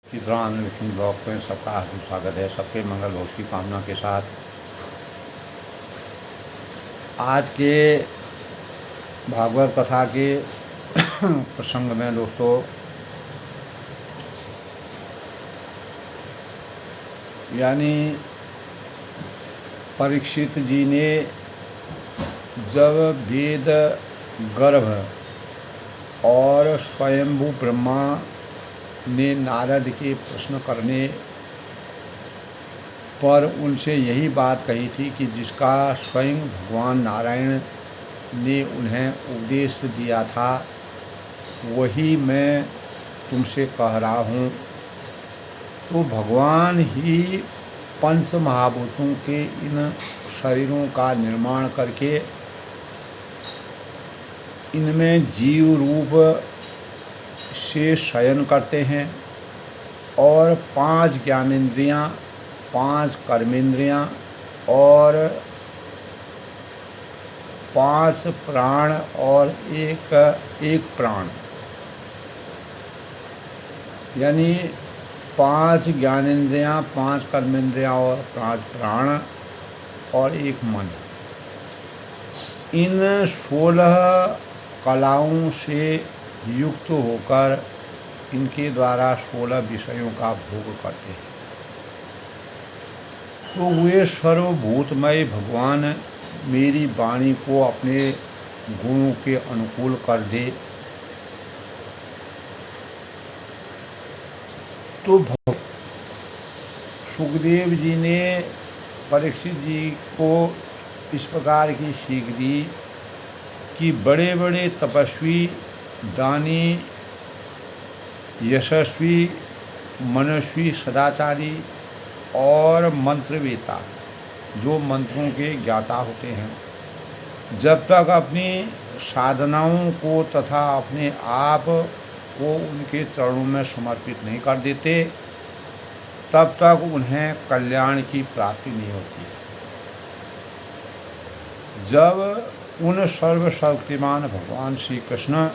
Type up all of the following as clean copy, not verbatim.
इसी तरह आनंद लिखित ब्लॉग में सबका हार्दिक स्वागत है। सबके मंगल हो की कामना के साथ आज के भागवत कथा के प्रसंग में दोस्तों यानी परीक्षित जी ने जब वेद गर्भ और स्वयंभू ब्रह्मा ने नारद के प्रश्न करने पर उनसे यही बात कही थी कि जिसका स्वयं भगवान नारायण ने उन्हें उपदेश दिया था वही मैं तुमसे कह रहा हूँ। तो भगवान ही पंच महाभूतों के इन शरीरों का निर्माण करके इनमें जीव रूप से शयन करते हैं और 5 ज्ञानेंद्रियाँ, 5 कर्मेंद्रियाँ और 5 प्राण और एक प्राण यानी 5 ज्ञानेंद्रियाँ, 5 कर्मेंद्रियाँ और 5 प्राण और एक मन, इन 16 कलाओं से युक्त होकर इनके द्वारा 16 विषयों का भोग करते हैं। तो वे सर्वभूतमय भगवान मेरी वाणी को अपने गुणों के अनुकूल कर दे। तो सुखदेव जी ने परीक्षित जी को इस प्रकार की सीख दी कि बड़े बड़े तपस्वी, दानी, यशस्वी, मनस्वी, सदाचारी और मंत्रवेता जो मंत्रों के ज्ञाता होते हैं, जब तक अपनी साधनाओं को तथा अपने आप को उनके चरणों में समर्पित नहीं कर देते तब तक उन्हें कल्याण की प्राप्ति नहीं होती। जब उन सर्वशक्तिमान भगवान श्री कृष्ण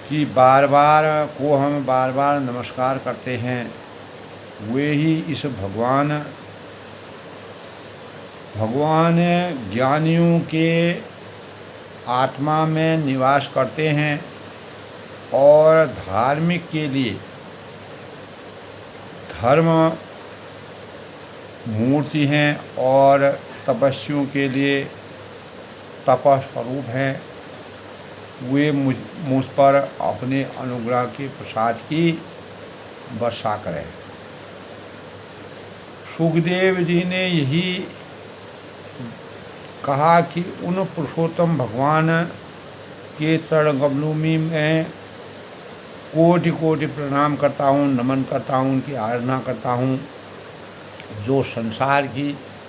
की बार बार नमस्कार करते हैं, वे ही इस भगवान ज्ञानियों के आत्मा में निवास करते हैं और धार्मिक के लिए धर्म मूर्ति हैं और तपस्वियों के लिए तपस्वरूप हैं। वे मुझ पर अपने अनुग्रह के प्रसाद की वर्षा करें। सुखदेव जी ने यही कहा कि उन पुरुषोत्तम भगवान के चरण कमलों में मैं कोटि कोटि प्रणाम करता हूँ, नमन करता हूँ, उनकी आराधना करता हूँ, जो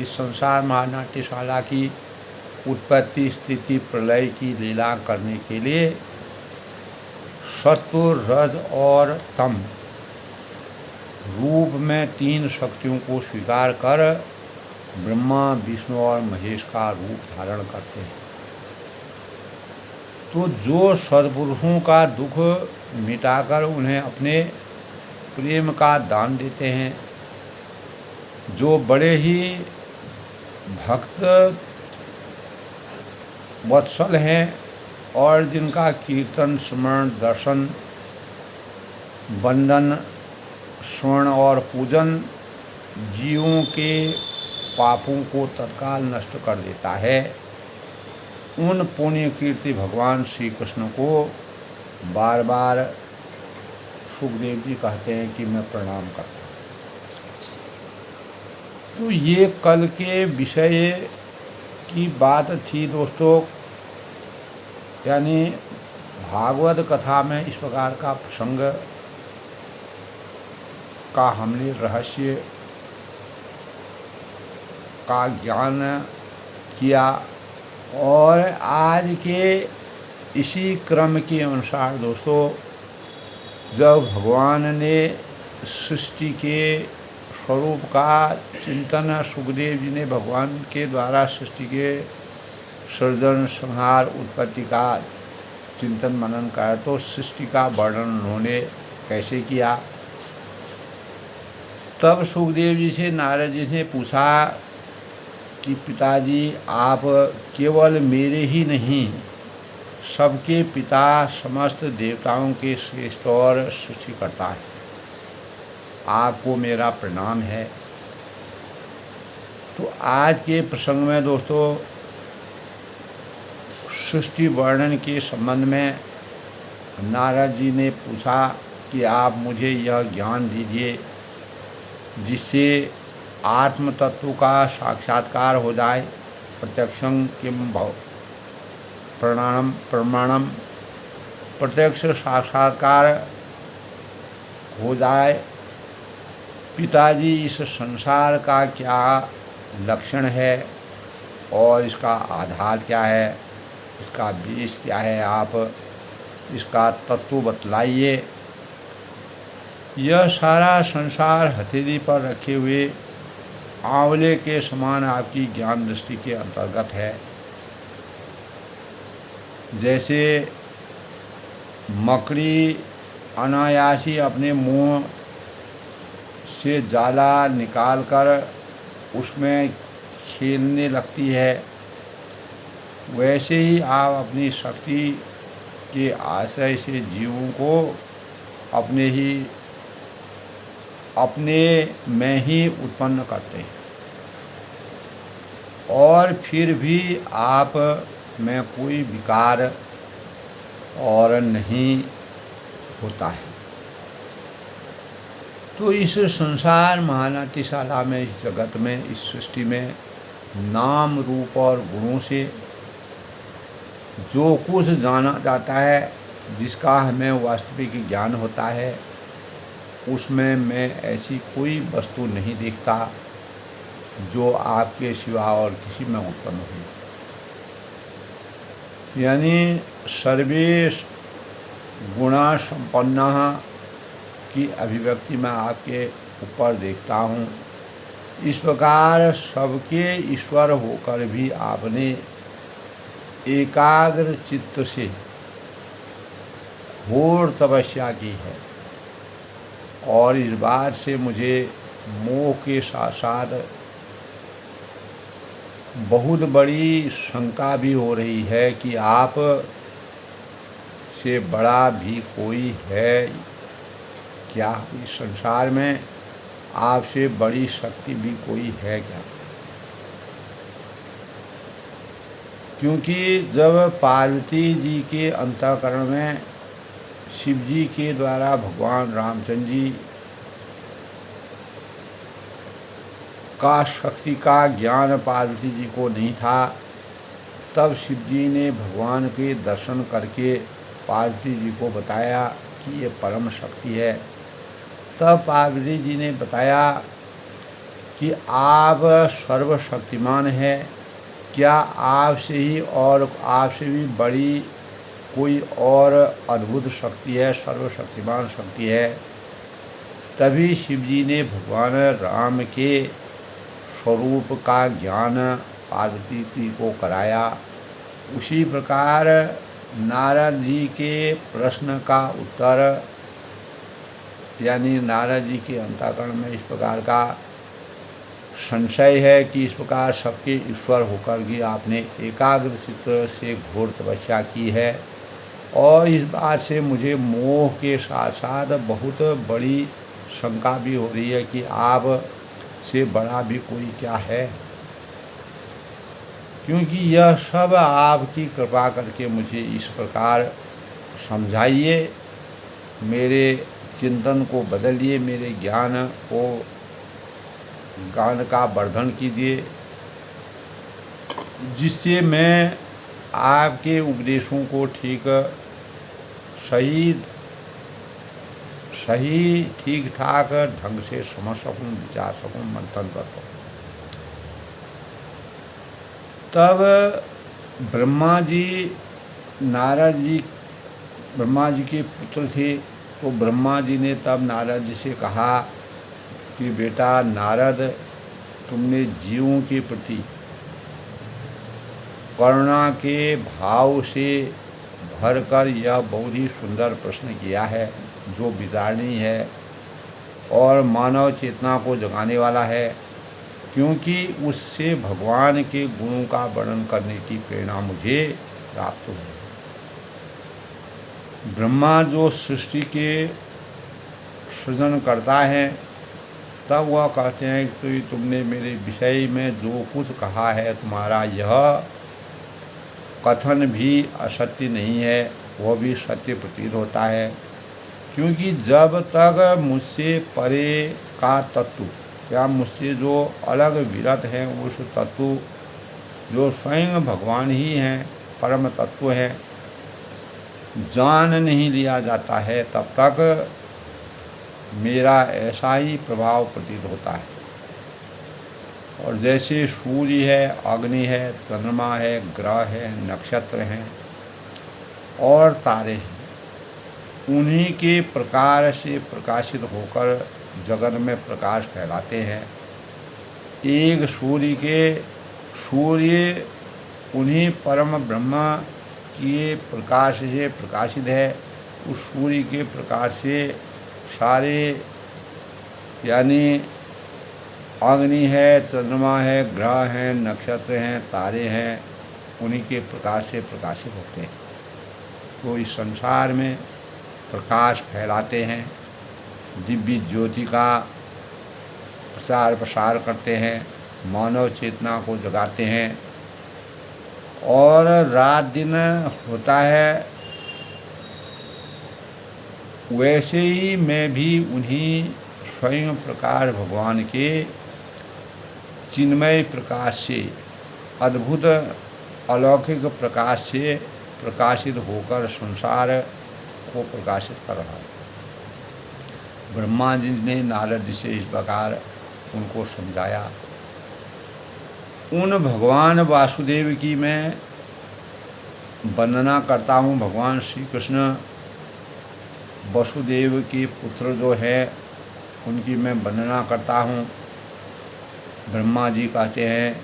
इस संसार महानाट्यशाला की उत्पत्ति, स्थिति, प्रलय की लीला करने के लिए सत्व, रज और तम रूप में 3 शक्तियों को स्वीकार कर ब्रह्मा, विष्णु और महेश का रूप धारण करते हैं। तो जो सद्पुरुषों का दुख मिटाकर उन्हें अपने प्रेम का दान देते हैं, जो बड़े ही भक्त वत्सल हैं और जिनका कीर्तन, स्मरण, दर्शन, वंदन, स्वर्ण और पूजन जीवों के पापों को तत्काल नष्ट कर देता है, उन पुण्य कीर्ति भगवान श्री कृष्ण को बार बार सुखदेव जी कहते हैं कि मैं प्रणाम करता हूँ। तो ये कल के विषय की बात थी दोस्तों, यानी भागवत कथा में इस प्रकार का प्रसंग का हमने रहस्य का ज्ञान किया और आज के इसी क्रम के अनुसार दोस्तों जब भगवान ने सृष्टि के स्वरूप का चिंतन सुखदेव जी ने भगवान के द्वारा सृष्टि के सृजन, संहार, उत्पत्ति का चिंतन मनन करा तो सृष्टि का वर्णन उन्होंने कैसे किया। तब सुखदेव जी से नारद जी ने पूछा कि पिताजी, आप केवल मेरे ही नहीं, सबके पिता, समस्त देवताओं के श्रेष्ठ और सृष्टिकर्ता है, आपको मेरा प्रणाम है। तो आज के प्रसंग में दोस्तों सृष्टि वर्णन के संबंध में नारद जी ने पूछा कि आप मुझे यह ज्ञान दीजिए जिससे आत्म तत्व का साक्षात्कार हो जाए। प्रत्यक्षं किम भव प्रमाणम, प्रत्यक्ष साक्षात्कार हो जाए। पिताजी, इस संसार का क्या लक्षण है और इसका आधार क्या है, इसका बीज क्या है, आप इसका तत्व बतलाइए। यह सारा संसार हथेली पर रखे हुए आंवले के समान आपकी ज्ञान दृष्टि के अंतर्गत है। जैसे मकड़ी अनायासी अपने मुंह से जाला निकालकर उसमें खेलने लगती है, वैसे ही आप अपनी शक्ति के आश्रय से जीवों को अपने में ही उत्पन्न करते हैं और फिर भी आप में कोई विकार और नहीं होता है। तो इस संसार महानाट्यशाला में, इस जगत में, इस सृष्टि में नाम रूप और गुणों से जो कुछ जाना जाता है, जिसका हमें वास्तविक ज्ञान होता है, उसमें मैं ऐसी कोई वस्तु नहीं देखता जो आपके सिवा और किसी में उत्पन्न हुई। यानी सर्वे गुणा संपन्ना की अभिव्यक्ति मैं आपके ऊपर देखता हूँ। इस प्रकार सबके ईश्वर होकर भी आपने एकाग्र चित्त से घोर तपस्या की है और इस बात से मुझे मोह के साथ साथ बहुत बड़ी शंका भी हो रही है कि आप से बड़ा भी कोई है क्या इस संसार में, आपसे बड़ी शक्ति भी कोई है क्या। क्योंकि जब पार्वती जी के अंतःकरण में शिव जी के द्वारा भगवान रामचंद्र जी का शक्ति का ज्ञान पार्वती जी को नहीं था, तब शिव जी ने भगवान के दर्शन करके पार्वती जी को बताया कि ये परम शक्ति है। तब पार्वती जी ने बताया कि आप सर्वशक्तिमान हैं, क्या आपसे ही और आपसे भी बड़ी कोई और अद्भुत शक्ति है, सर्वशक्तिमान शक्ति है। तभी शिव जी ने भगवान राम के स्वरूप का ज्ञान पार्वती जी को कराया। उसी प्रकार नारद जी के प्रश्न का उत्तर, यानी नारद जी के अंतःकरण में इस प्रकार का संशय है कि इस प्रकार सबके ईश्वर होकर भी आपने एकाग्र चित्त से घोर तपस्या की है, और इस बात से मुझे मोह के साथ साथ बहुत बड़ी शंका भी हो रही है कि आप से बड़ा भी कोई क्या है। क्योंकि यह सब आपकी कृपा करके मुझे इस प्रकार समझाइए, मेरे चिंतन को बदलिए, मेरे ज्ञान का वर्धन कीजिए, जिससे मैं आपके उपदेशों को ठीक ठाक ढंग से समझ सकूं, विचार सकूं, मंथन कर सकूं। तब ब्रह्मा जी के पुत्र थे, तो ब्रह्मा जी ने तब नारद जी से कहा कि बेटा नारद, तुमने जीवों के प्रति करुणा के भाव से भरकर यह बहुत ही सुंदर प्रश्न किया है। जो विचारणीय है और मानव चेतना को जगाने वाला है, क्योंकि उससे भगवान के गुणों का वर्णन करने की प्रेरणा मुझे प्राप्त हुई। ब्रह्मा जो सृष्टि के सृजन करता है, तब वह कहते हैं कि तुमने मेरे विषय में जो कुछ कहा है, तुम्हारा यह कथन भी असत्य नहीं है, वह भी सत्य प्रतीत होता है। क्योंकि जब तक मुझसे परे का तत्व या मुझसे जो अलग विरत है उस तत्व जो स्वयं भगवान ही हैं, परम तत्व है, जान नहीं लिया जाता है, तब तक मेरा ऐसा ही प्रभाव प्रतीत होता है। और जैसे सूर्य है, अग्नि है, चंद्रमा है, ग्रह है, नक्षत्र हैं और तारे हैं, उन्हीं के प्रकार से प्रकाशित होकर जगत में प्रकाश फैलाते हैं। एक सूर्य उन्हीं परम ब्रह्म के प्रकाश से प्रकाशित है। उस सूर्य के प्रकाश से सारे, यानी अग्नि है, चंद्रमा है, ग्रह हैं, नक्षत्र हैं, तारे हैं, उन्हीं के प्रकाश से प्रकाशित होते हैं। तो इस संसार में प्रकाश फैलाते हैं, दिव्य ज्योति का प्रचार प्रसार करते हैं, मानव चेतना को जगाते हैं। और रात दिन होता है, वैसे ही मैं भी उन्हीं स्वयं प्रकाश भगवान के चिन्मय प्रकाश से, अद्भुत अलौकिक प्रकाश से प्रकाशित होकर संसार को प्रकाशित कर रहा है। ब्रह्मा जी ने नारद जी से इस प्रकार उनको समझाया। उन भगवान वासुदेव की मैं वंदना करता हूँ। भगवान श्री कृष्ण वसुदेव के पुत्र जो है, उनकी मैं वंदना करता हूँ। ब्रह्मा जी कहते हैं,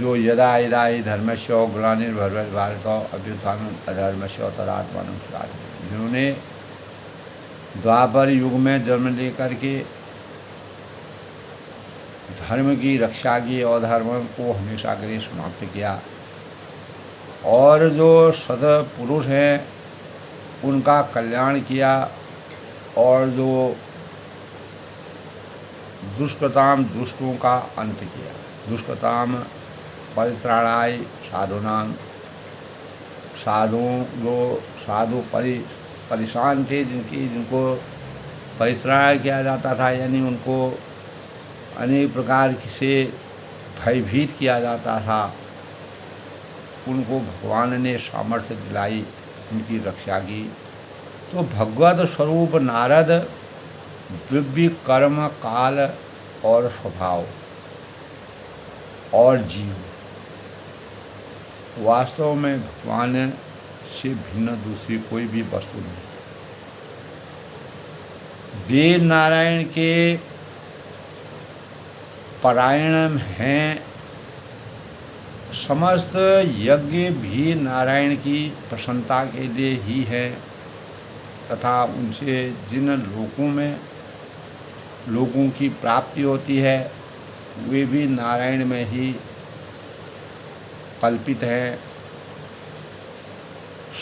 जो यदा यदा हि धर्मस्य ग्लानिर्भवति भारत अभ्युत्थानम् अधर्मस्य तदात्मानं सृजामि, जिन्होंने द्वापर युग में जन्म लेकर के धर्म की रक्षा की और धर्म को हमेशा के लिए समाप्त किया, और जो सत्पुरुष हैं उनका कल्याण किया, और जो दुष्कृताम दुष्टों का अंत किया। दुष्कृताम परित्राणाय साधूनाम, साधु परेशान थे, जिनको परित्राण किया जाता था, यानी उनको अनेक प्रकार से भयभीत किया जाता था, उनको भगवान ने सामर्थ्य दिलाई, उनकी रक्षा की। तो भगवत स्वरूप नारद दिव्य कर्म, काल और स्वभाव और जीव वास्तव में भगवान से भिन्न दूसरी कोई भी वस्तु नहीं। वेद नारायण के परायण हैं, समस्त यज्ञ भी नारायण की प्रसन्नता के लिए ही है, तथा उनसे जिन लोगों की प्राप्ति होती है, वे भी नारायण में ही कल्पित है।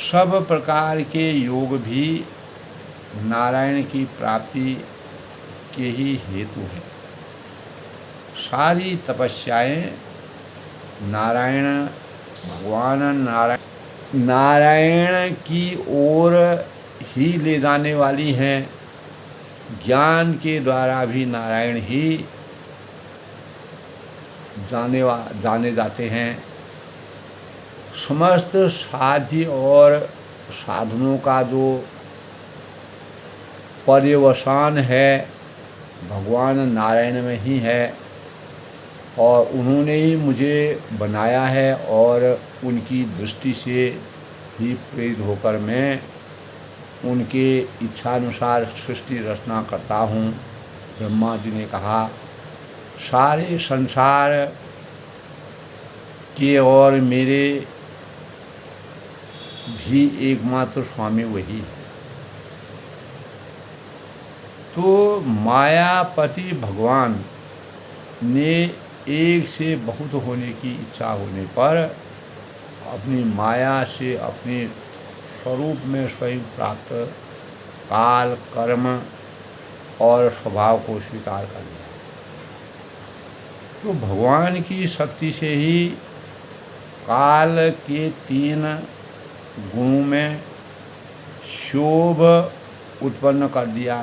सब प्रकार के योग भी नारायण की प्राप्ति के ही हेतु है। सारी तपस्याएं भगवान नारायण की ओर ही ले जाने वाली हैं। ज्ञान के द्वारा भी नारायण ही जाने जाते हैं। समस्त साध्य और साधनों का जो पर्यवसान है, भगवान नारायण में ही है, और उन्होंने ही मुझे बनाया है, और उनकी दृष्टि से ही प्रेरित होकर मैं उनके इच्छानुसार सृष्टि रचना करता हूँ। ब्रह्मा जी ने कहा, सारे संसार के और मेरे भी एकमात्र स्वामी वही है। तो मायापति भगवान ने एक से बहुत होने की इच्छा होने पर अपनी माया से अपने स्वरूप में स्वयं प्राप्त काल, कर्म और स्वभाव को स्वीकार कर लिया। तो भगवान की शक्ति से ही काल के 3 गुणों में शोभ उत्पन्न कर दिया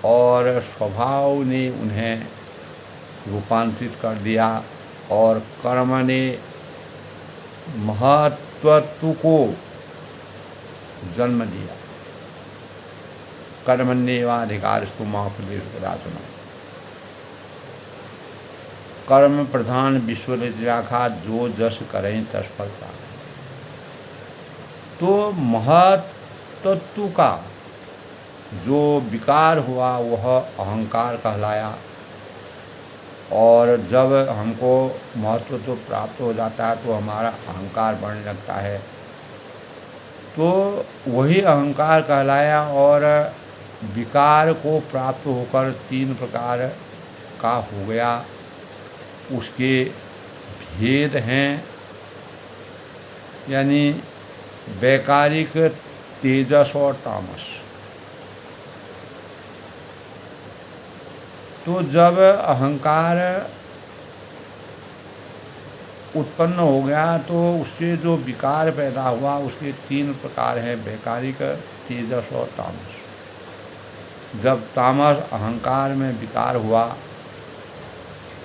और स्वभाव ने उन्हें रूपांतरित कर दिया और कर्म ने महत्त्व को जन्म दिया। कर्मण्येवाधिकारस्तु मा फलेषु कदाचन। कर्म प्रधान विश्व राखा, जो जस करें तस फल पाए। तो महत्त्व का जो विकार हुआ वह अहंकार कहलाया, और जब हमको महत्व तो प्राप्त हो जाता है तो हमारा अहंकार बढ़ने लगता है, तो वही अहंकार कहलाया। और विकार को प्राप्त होकर 3 प्रकार का हो गया। उसके भेद हैं, यानी वैकारिक, तेजस और तामस। तो जब अहंकार उत्पन्न हो गया तो उससे जो विकार पैदा हुआ उसके 3 प्रकार हैं, वैकारिक, तेजस और तामस। जब तामस अहंकार में विकार हुआ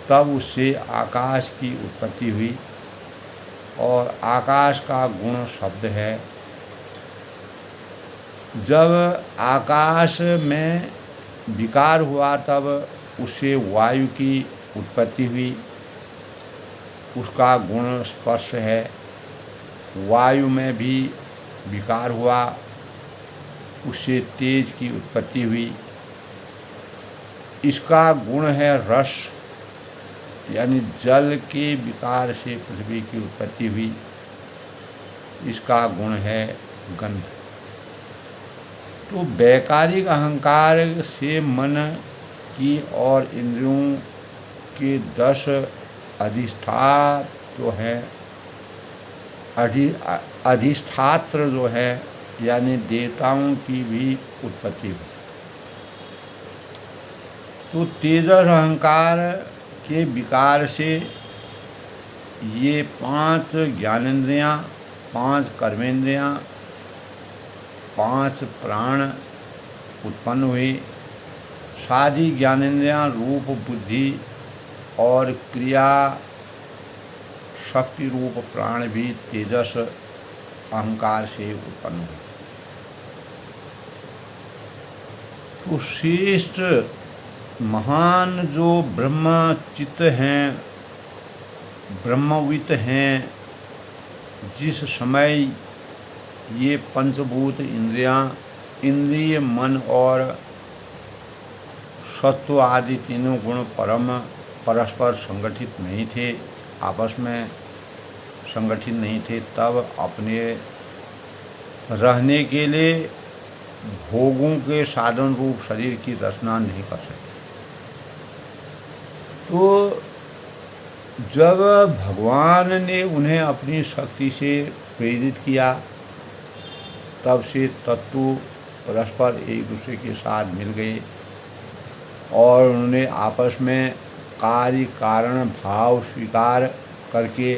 तब उससे आकाश की उत्पत्ति हुई, और आकाश का गुण शब्द है। जब आकाश में विकार हुआ तब उससे वायु की उत्पत्ति हुई, उसका गुण स्पर्श है। वायु में भी विकार हुआ, उससे तेज की उत्पत्ति हुई। इसका गुण है रस, यानी जल के विकार से पृथ्वी की उत्पत्ति हुई। इसका गुण है गंध। तो वैकारिक अहंकार से मन की और इंद्रियों के 10 अधिष्ठात जो है, अधिष्ठात्र जो है, यानी देवताओं की भी उत्पत्ति हुई। तो तेजस अहंकार के विकार से ये 5 ज्ञानेंद्रियाँ, 5 कर्मेंद्रियाँ, 5 प्राण उत्पन्न हुई। सारी ज्ञानेंद्रियाँ रूप, बुद्धि और क्रिया शक्ति रूप प्राण भी तेजस अहंकार से उत्पन्न हुए। तो श्रेष्ठ महान जो ब्रह्म चित्त हैं, ब्रह्मवित हैं, जिस समय ये पंचभूत इंद्रियां, इंद्रिय, मन और सत्व आदि तीनों गुण परस्पर संगठित नहीं थे, आपस में संगठित नहीं थे, तब अपने रहने के लिए भोगों के साधन रूप शरीर की रचना नहीं कर सके। तो जब भगवान ने उन्हें अपनी शक्ति से प्रेरित किया, तब से तत्व परस्पर एक दूसरे के साथ मिल गए और उन्होंने आपस में कार्य कारण भाव स्वीकार करके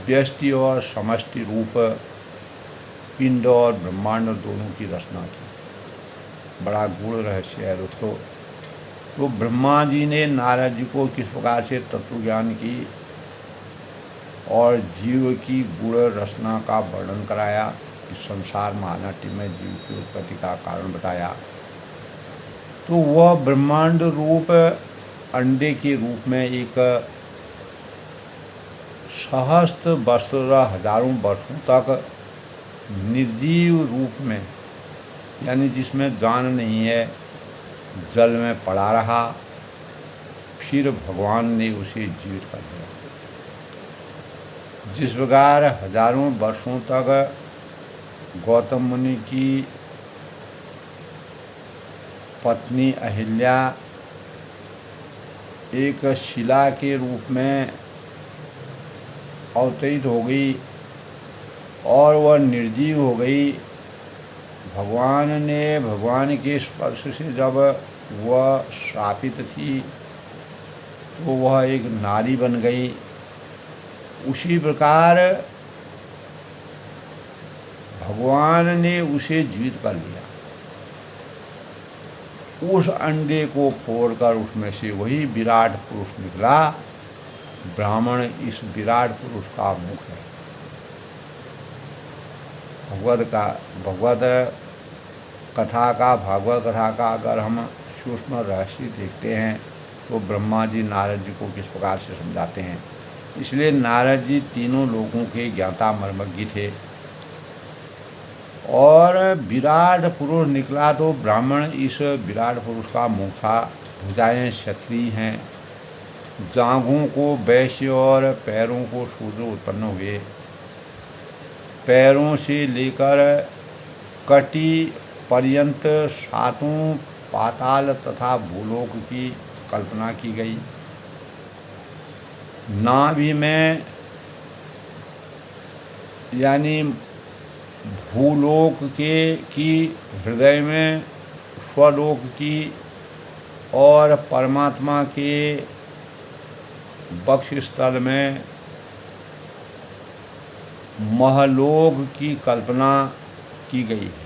व्यष्टि और समष्टि रूप पिंड और ब्रह्मांड दोनों की रचना की। बड़ा गूढ़ रहस्य है दोस्तों। तो ब्रह्मा जी ने नारद जी को किस प्रकार से तत्व ज्ञान की और जीव की गूढ़ रचना का वर्णन कराया, इस संसार महानाट्य में जीव की उत्पत्ति का कारण बताया। तो वह ब्रह्मांड रूप अंडे के रूप में एक सहस्त्र वर्षों, हजारों वर्षों तक निर्जीव रूप में, यानी जिसमें जान नहीं है, जल में पड़ा रहा। फिर भगवान ने उसे जीवित कर दिया। जिस प्रकार हजारों वर्षों तक गौतम मुनि की पत्नी अहिल्या एक शिला के रूप में अवतरित हो गई और वह निर्जीव हो गई। भगवान के स्पर्श से जब वह श्रापित थी तो वह एक नारी बन गई। उसी प्रकार भगवान ने उसे जीवित कर लिया। उस अंडे को फोड़कर उसमें से वही विराट पुरुष निकला। ब्राह्मण इस विराट पुरुष का मुख है। भागवत कथा का अगर हम सूक्ष्म रहस्य देखते हैं तो ब्रह्मा जी नारद जी को किस प्रकार से समझाते हैं। इसलिए नारद जी तीनों लोगों के ज्ञाता मर्मज्ञ थे। और विराट पुरुष निकला तो ब्राह्मण इस विराट पुरुष का मुख था। भुजाएं क्षत्रिय हैं, जांघों को वैश्य और पैरों को शूद्र उत्पन्न हुए। पैरों से लेकर कटी पर्यंत सातों पाताल तथा भूलोक की कल्पना की गई। नाभि में यानी भूलोक की हृदय में स्वलोक की और परमात्मा के वक्षस्थल में महलोक की कल्पना की गई है।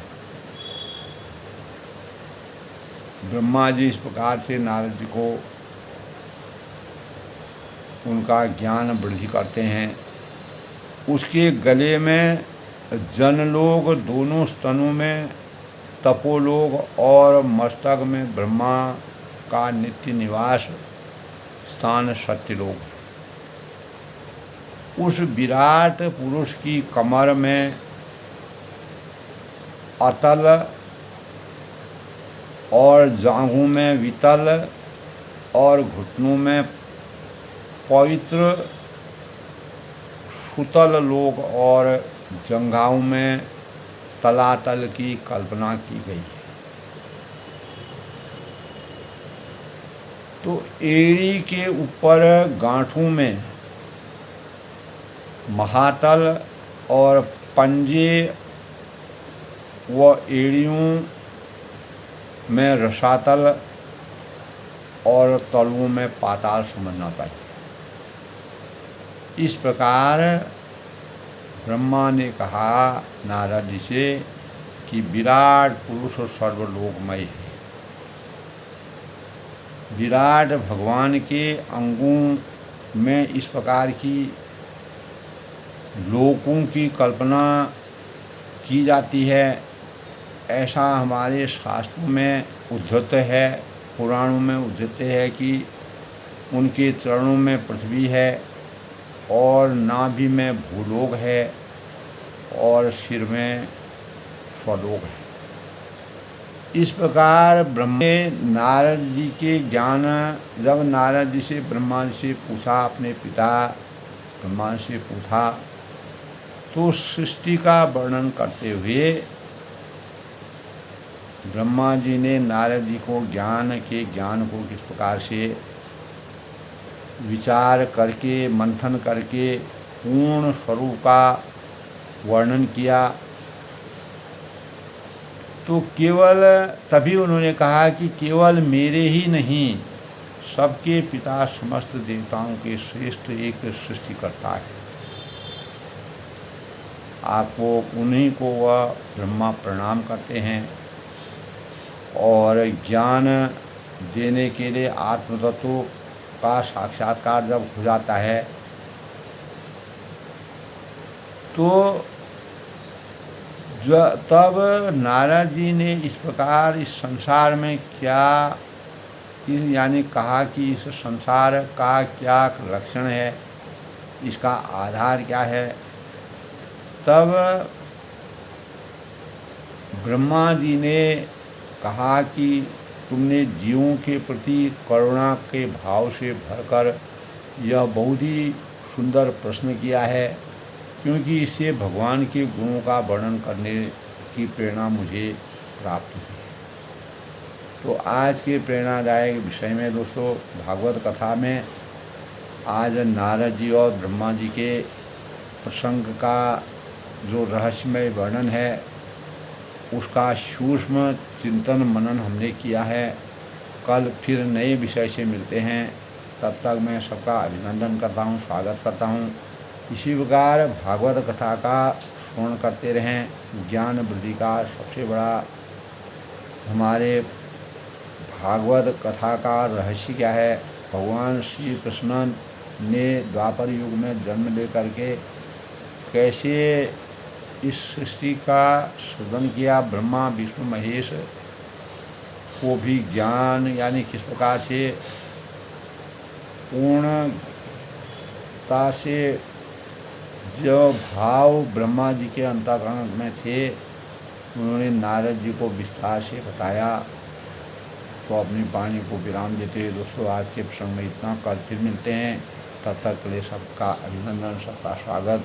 ब्रह्मा जी इस प्रकार से नारद जी को उनका ज्ञान वृद्धि करते हैं। उसके गले में जनलोक, दोनों स्तनों में तपोलोक और मस्तक में ब्रह्मा का नित्य निवास स्थान सत्यलोक। उस विराट पुरुष की कमर में अतल और जांघों में वितल और घुटनों में पवित्र सुतल लोक और जंघाओं में तलातल की कल्पना की गई है। तो एड़ी के ऊपर गांठों में महातल और पंजे व एड़ियों में रसातल और तलुओं में पाताल समझना चाहिए। इस प्रकार ब्रह्मा ने कहा नारद जी से कि विराट पुरुष सर्वलोकमय है। विराट भगवान के अंगों में इस प्रकार की लोकों की कल्पना की जाती है, ऐसा हमारे शास्त्रों में उद्धृत है, पुराणों में उद्धृत है कि उनके चरणों में पृथ्वी है और नाभि में भूलोक है और सिर में स्वलोक है। इस प्रकार ब्रह्मा ने नारद जी के ज्ञान, जब नारद जी से ब्रह्मा जी से पूछा, अपने पिता ब्रह्मा से पूछा, तो सृष्टि का वर्णन करते हुए ब्रह्मा जी ने नारद जी को ज्ञान को किस प्रकार से विचार करके, मंथन करके पूर्ण स्वरूप का वर्णन किया। तो केवल तभी उन्होंने कहा कि केवल मेरे ही नहीं, सबके पिता समस्त देवताओं के श्रेष्ठ एक सृष्टिकर्ता है। आपको उन्हीं को वह ब्रह्मा प्रणाम करते हैं और ज्ञान देने के लिए आत्मतत्व का साक्षात्कार जब हो जाता है तो तब नारद जी ने इस प्रकार इस संसार में क्या, यानी कहा कि इस संसार का क्या लक्षण है, इसका आधार क्या है। तब ब्रह्मा जी ने कहा कि तुमने जीवों के प्रति करुणा के भाव से भरकर यह बहुत ही सुंदर प्रश्न किया है, क्योंकि इससे भगवान के गुणों का वर्णन करने की प्रेरणा मुझे प्राप्त हुई। तो आज के प्रेरणादायक विषय में दोस्तों, भागवत कथा में आज नारद जी और ब्रह्मा जी के प्रसंग का जो रहस्यमय वर्णन है, उसका सूक्ष्म चिंतन मनन हमने किया है। कल फिर नए विषय से मिलते हैं। तब तक मैं सबका अभिनंदन करता हूँ, स्वागत करता हूँ। इसी प्रकार भागवत कथा का श्रवण करते रहें। ज्ञान वृद्धि का सबसे बड़ा हमारे भागवत कथा का रहस्य क्या है? भगवान श्री कृष्ण ने द्वापर युग में जन्म लेकर के कैसे इस सृष्टि का सृजन किया, ब्रह्मा विष्णु महेश को भी ज्ञान यानी किस प्रकार से पूर्णता से जो भाव ब्रह्मा जी के अंतःकरण में थे, उन्होंने नारद जी को विस्तार से बताया। तो अपनी वाणी को विराम देते हुए दोस्तों, आज के प्रसंग में इतना। कल फिर मिलते हैं। तब तक के लिए सबका अभिनंदन, सबका स्वागत।